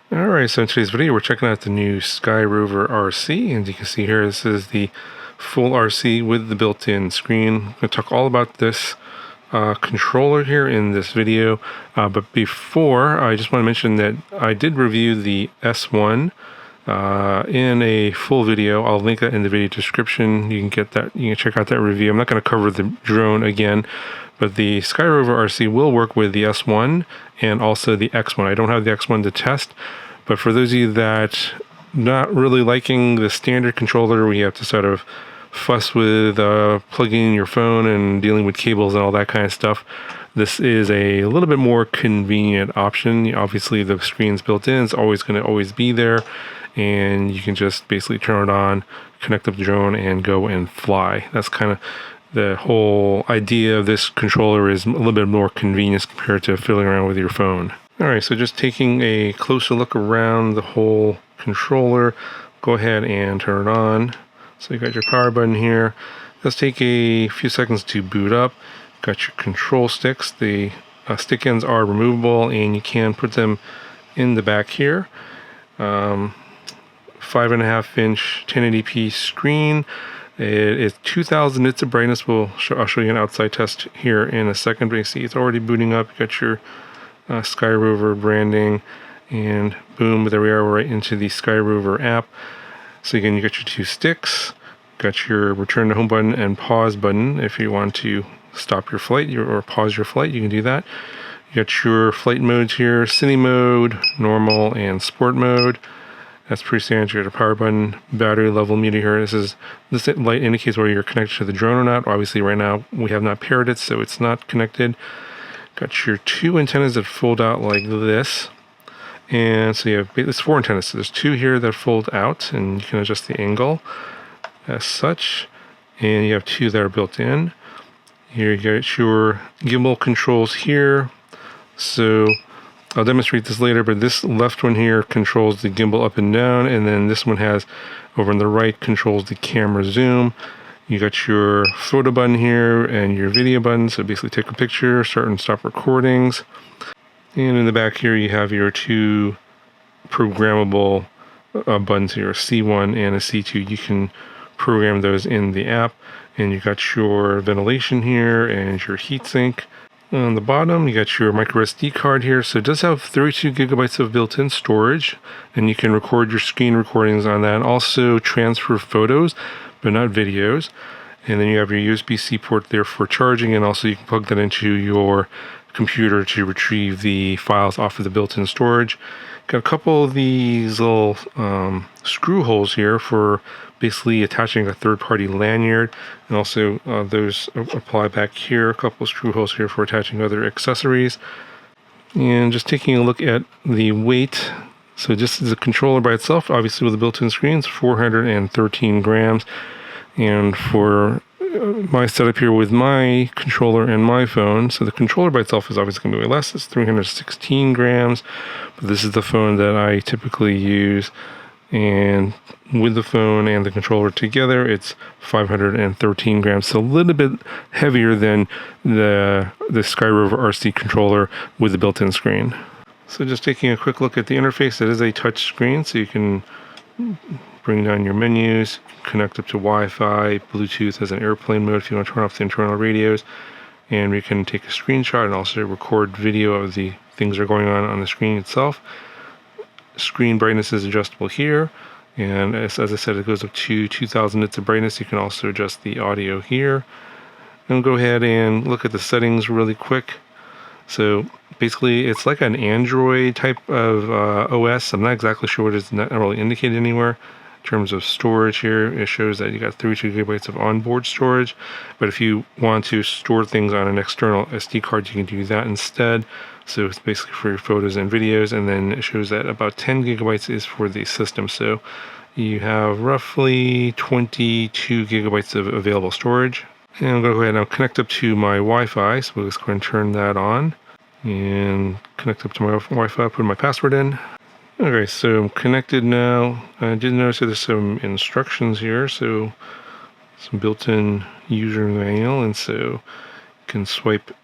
Alright, so in today's video we're checking out the new Skyrover RC, and you can see here this is the full RC with the built-in screen. I'm going to talk all about this controller here in this video, but before I just want to mention that I did review the S1 in a full video. I'll link that in the video description. You can get that, you can check out that review. I'm not going to cover the drone again, but the Skyrover RC will work with the S1 and also the X1. I don't have the X1 to test, but for those of you that not really liking the standard controller where you have to sort of fuss with plugging in your phone and dealing with cables and all that kind of stuff, this is a little bit more convenient option. Obviously the screen's built in, it's always going to always be there, and you can just basically turn it on, connect up the drone, and go and fly. That's kind of the whole idea of this controller, is a little bit more convenience compared to fiddling around with your phone. Alright, so just taking a closer look around the whole controller, go ahead and turn it on. So you got your power button here. Let's take a few seconds to boot up. Got your control sticks. The stick ends are removable and you can put them in the back here. 5.5 inch 1080p screen. It is 2000 nits of brightness. I'll show you an outside test here in a second, but you see it's already booting up. You got your Skyrover branding, and boom, there we are, right into the Skyrover app. So again, you got your two sticks, got your return to home button and pause button. If you want to stop your flight or pause your flight, you can do that. You got your flight modes here: city mode, normal, and sport mode. That's pretty standard. You got a power button, battery level meter here. This light indicates whether you're connected to the drone or not. Obviously right now we have not paired it, so it's not connected. Got your two antennas that fold out like this. And so you have, it's 4 antennas. So there's 2 here that fold out, and you can adjust the angle as such. And you have 2 that are built in. Here you got your gimbal controls here. So I'll demonstrate this later, but this left one here controls the gimbal up and down, and then this one has, over on the right, controls the camera zoom. You got your photo button here and your video button, so basically take a picture, start and stop recordings. And in the back here you have your 2 programmable buttons here, a C1 and a C2. You can program those in the app. And you got your ventilation here and your heatsink. On the bottom, you got your micro SD card here. So it does have 32 gigabytes of built-in storage, and you can record your screen recordings on that, and also transfer photos, but not videos. And then you have your USB-C port there for charging, and also you can plug that into your computer to retrieve the files off of the built-in storage. Got a couple of these little screw holes here for basically attaching a third-party lanyard, and also those apply back here. A couple of screw holes here for attaching other accessories. And just taking a look at the weight, so just as a controller by itself, obviously with the built-in screen, it's 413 grams. And for my setup here with my controller and my phone, so the controller by itself is obviously going to be way less. It's 316 grams, but this is the phone that I typically use, and with the phone and the controller together, it's 513 grams, so a little bit heavier than the Skyrover RC controller with the built-in screen. So just taking a quick look at the interface, it is a touch screen, so you can bring down your menus, connect up to Wi-Fi, Bluetooth as an airplane mode if you want to turn off the internal radios, and we can take a screenshot and also record video of the things that are going on the screen itself. Screen brightness is adjustable here, and as I said, it goes up to 2000 nits of brightness. You can also adjust the audio here. And we'll go ahead and look at the settings really quick. So basically it's like an Android type of OS. I'm not exactly sure what it is, not really indicated anywhere. In terms of storage here, it shows that you got 32 gigabytes of onboard storage, but if you want to store things on an external SD card, you can do that instead. So it's basically for your photos and videos, and then it shows that about 10 gigabytes is for the system. So you have roughly 22 gigabytes of available storage. And I'm going to go ahead and connect up to my Wi-Fi, so we'll just go ahead and turn that on and connect up to my Wi-Fi, put my password in. Okay, so I'm connected now. I did notice that there's some instructions here, so some built-in user manual, and so you can swipe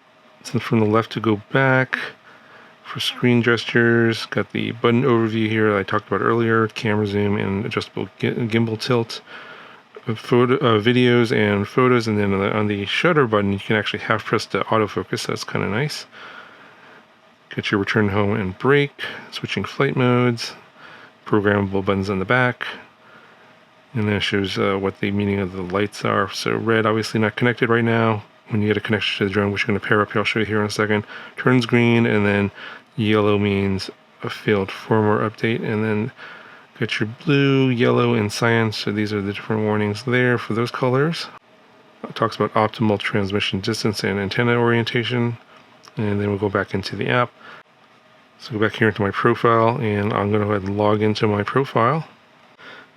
from the left to go back, For screen gestures, got the button overview here that I talked about earlier, camera zoom and adjustable gimbal tilt, videos and photos, and then on the shutter button you can actually half press to autofocus, so that's kind of nice. Got your return home and brake, switching flight modes, programmable buttons on the back, and then it shows what the meaning of the lights are. So red, obviously not connected right now. When you get a connection to the drone, which I'm going to pair up here, I'll show you here in a second, turns green, and then yellow means a failed firmware update, and then got your blue, yellow, and cyan. So these are the different warnings there for those colors. It talks about optimal transmission distance and antenna orientation, and then we'll go back into the app. So go back here into my profile, and I'm going to go ahead and log into my profile.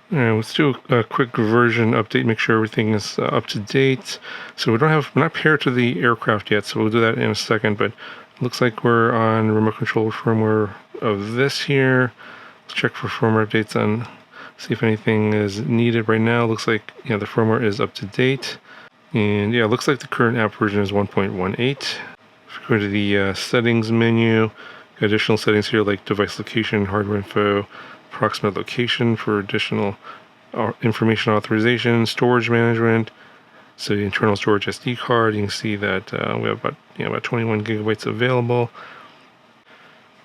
And let's do a quick version update, make sure everything is up to date. So we're not paired to the aircraft yet, so we'll do that in a second, but it looks like we're on remote control firmware of this here. Let's check for firmware updates on, see if anything is needed right now. Looks like, yeah, the firmware is up to date. And yeah, it looks like the current app version is 1.18. If we go to the settings menu, additional settings here like device location, hardware info, approximate location for additional information authorization, storage management. So the internal storage SD card, you can see that we have about 21 gigabytes available.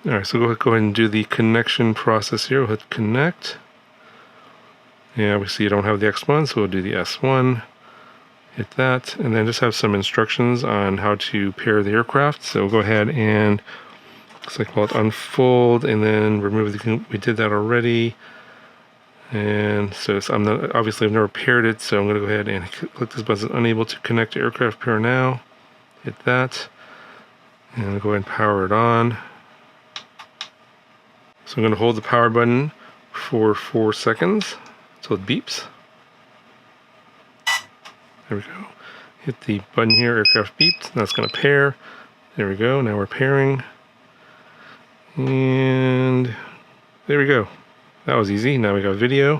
All right, so go ahead and do the connection process here. We'll hit connect. Yeah, obviously you don't have the X1, so we'll do the S1. Hit that, and then just have some instructions on how to pair the aircraft. So we'll go ahead and looks like we'll unfold and then remove we did that already. And so obviously I've never paired it, so I'm going to go ahead and click this button, unable to connect to aircraft pair now. Hit that, and I'll go ahead and power it on. So I'm going to hold the power button for 4 seconds until it beeps. There we go. Hit the button here, aircraft beeped. Now it's going to pair. There we go, now we're pairing. And there we go. That was easy. Now we got video.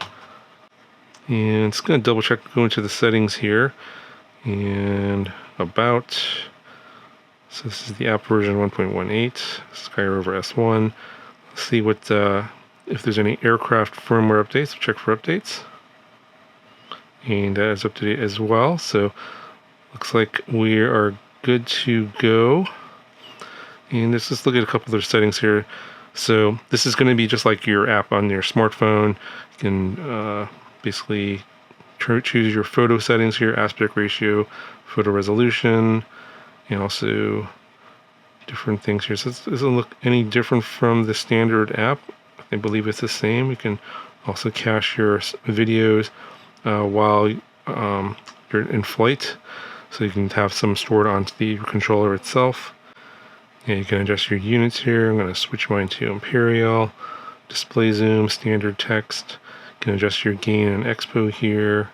And it's going to double check, go into the settings here. And about, so this is the app version 1.18, Skyrover S1. Let's see what, if there's any aircraft firmware updates. Check for updates. And that is up to date as well. So looks like we are good to go. And let's just look at a couple other settings here. So this is going to be just like your app on your smartphone. You can basically choose your photo settings here, aspect ratio, photo resolution, and also different things here. So this doesn't look any different from the standard app. I believe it's the same. You can also cache your videos while you're in flight, so you can have some stored onto the controller itself. Yeah, you can adjust your units here. I'm going to switch mine to Imperial. Display zoom, standard text. You can adjust your gain and expo here.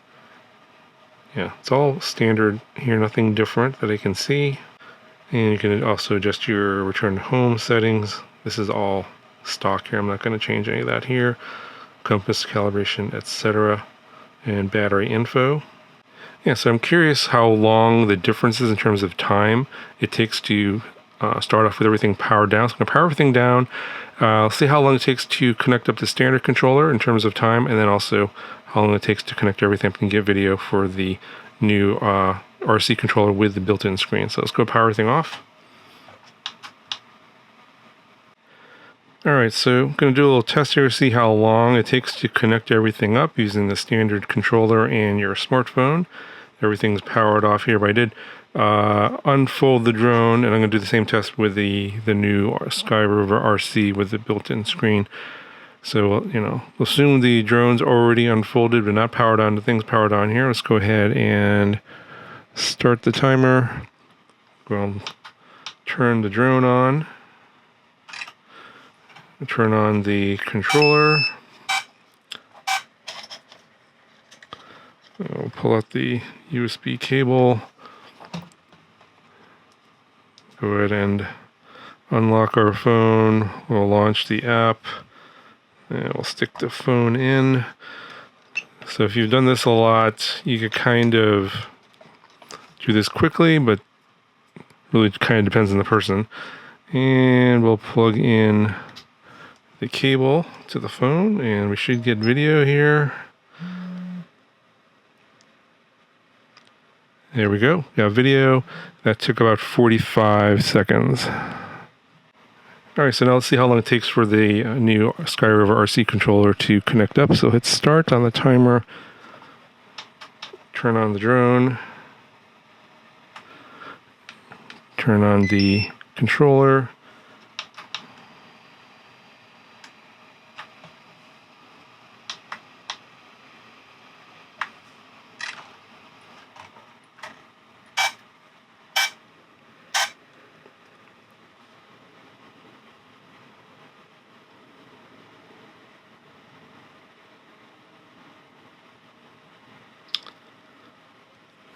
Yeah, it's all standard here, nothing different that I can see. And you can also adjust your return home settings. This is all stock here. I'm not going to change any of that here. Compass calibration, etc. And battery info. Yeah, so I'm curious how long the difference is in terms of time it takes to start off with everything powered down. So I'm going to power everything down. See how long it takes to connect up the standard controller in terms of time, and then also how long it takes to connect everything up and get video for the new RC controller with the built-in screen. So let's go power everything off. Alright, so I'm going to do a little test here to see how long it takes to connect everything up using the standard controller and your smartphone. Everything's powered off here, but I did unfold the drone, and I'm going to do the same test with the new Skyrover RC with the built-in screen. So, you know, assume the drone's already unfolded but not powered on. The thing's powered on here. Let's go ahead and start the timer. We'll turn the drone on. Turn on the controller. We'll pull out the USB cable. Go ahead and unlock our phone. We'll launch the app. And we'll stick the phone in. So if you've done this a lot, you could kind of do this quickly, but really kind of depends on the person. And we'll plug in the cable to the phone and we should get video here. There we go. We got video. That took about 45 seconds. All right, so now let's see how long it takes for the new Skyrover RC controller to connect up. So hit start on the timer. Turn on the drone. Turn on the controller.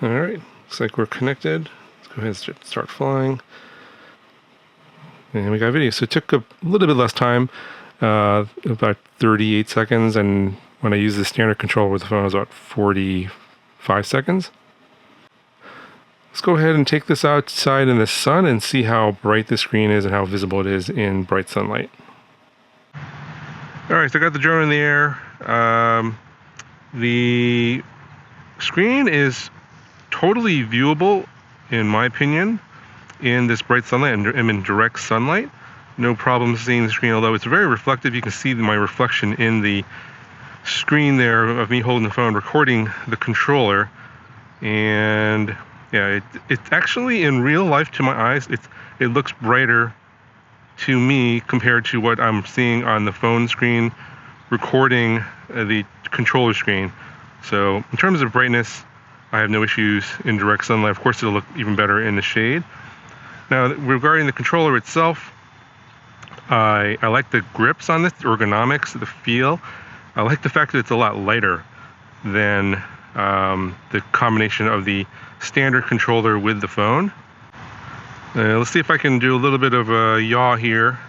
All right, looks like we're connected. Let's go ahead and start flying. And we got video. So it took a little bit less time, about 38 seconds. And when I use the standard controller with the phone, it was about 45 seconds. Let's go ahead and take this outside in the sun and see how bright the screen is and how visible it is in bright sunlight. All right, so I got the drone in the air. The screen is totally viewable, in my opinion, in this bright sunlight. I'm in direct sunlight. No problem seeing the screen, although it's very reflective. You can see my reflection in the screen there of me holding the phone, recording the controller. And yeah, it's actually in real life to my eyes, it looks brighter to me compared to what I'm seeing on the phone screen recording the controller screen. So in terms of brightness, I have no issues in direct sunlight. Of course, it'll look even better in the shade. Now, regarding the controller itself, I like the grips on this, the ergonomics, the feel. I like the fact that it's a lot lighter than the combination of the standard controller with the phone. Let's see if I can do a little bit of a yaw here.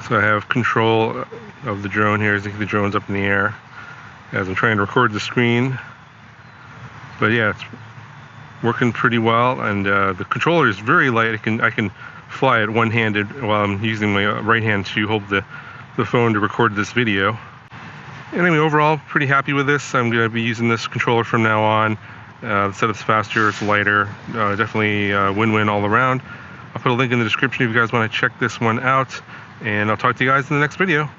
So I have control of the drone here. As you can see, the drone's up in the air as I'm trying to record the screen. But yeah, it's working pretty well, and the controller is very light. I can fly it one-handed while I'm using my right hand to hold the phone to record this video. Anyway, overall, pretty happy with this. I'm going to be using this controller from now on. The setup's faster, it's lighter, definitely win-win all around. I'll put a link in the description if you guys want to check this one out, and I'll talk to you guys in the next video.